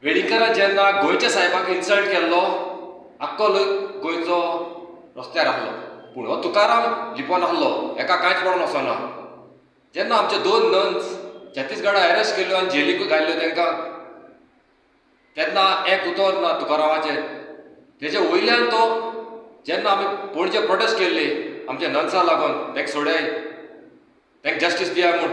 वेळीकरान जेन्ना गोंयच्या साहेबाक इन्सल्ट केल्लो आख्खो लोक गोंयचो रस्त्यार आहलो, पूण हो तुकाराम लिपोवन आहलो, एका कांयच पडोन वचना. जेन्ना आमचे 2 नन्स छत्तीसगडा अरेस्ट केल्यो आनी जेलीक घाल्ल्यो तांकां, तेन्ना एक उतर ना तुकारामाचें. तेजे वयल्यान तो जेन्ना आमी पणजे प्रोटेस्ट केल्ली आमच्या नन्साक लागून, तांकां सोडाय, तांकां जस्टीस दिया म्हूण,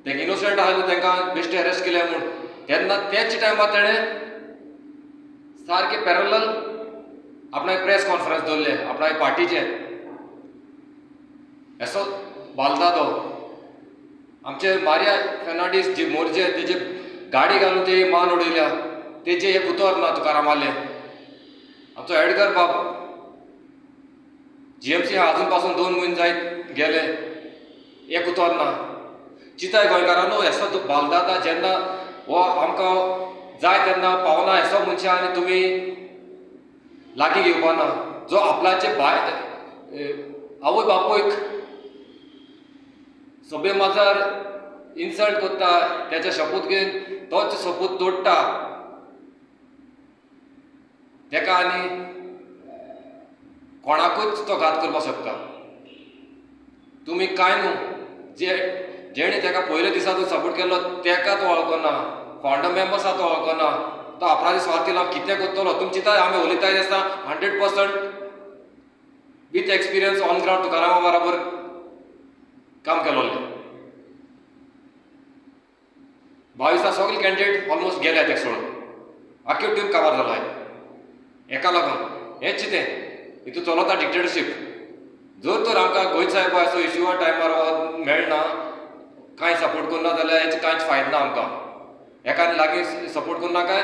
तांकां इनोसंट आहले तांकां बेश्टे अरेस्ट केल्या म्हूण, तेन्ना त्याच टायमार तेणें सारकें पॅरलल आपणाक प्रेस कॉन्फरन्स दवरले आपणाक पार्टीचें. असो बालदादो आमचे मारिया फेर्नांडीस जी मोर्जे तेजे गाडी घालून ते मान उडयल्या, तेजे एक उतर ना तुकारामाले. आमचो एडगर बाब GMC आजून पासून 2 म्हयने जायत गेले, एक उतर ना. चिताय गोंयकारांनो, असो बालदादा जेन्ना हो आमकां जाय तेन्ना पावना, असो मनशा आनी तुमी लागीं घेवपाना, जो आपल्याचे आवय बापूयक सभे माजार इन्सल्ट करता, त्याचे शपूत घेवन तोच शपूत तोडटा, तेका आनी कोणाकूच तो घात करपाक शकता. तुमी कांय न्हू, जेणे तेका पयल्या दिसाचो सपोर्ट केल्लो तेका तो वळखना, फावंडर मेंबर्स आसा तो वळखना, तो आपणाचे स्वार्थी लावन कितें करतलो. तुमी चिंता आमी उलयताय आसता 100% with experience on ground Tukaram बरोबर काम केलोलें. 22 सगळे कॅन्डिडेट ऑलमोस्ट गेले तेका सोडून, आख्यो टीम काबार जाला. हेका लागून हेंच चितें हितून चलता डिक्टेटरशीप. जर तर आमकां गोंय साहेब असो इश्यू टायमार मेळना, कांय सपोर्ट करना जाल्यार हेचो कांयच फायदो ना आमकां. एका लागीं सपोर्ट करना काय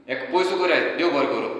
एक पयसो कराय, देव बरें करूं.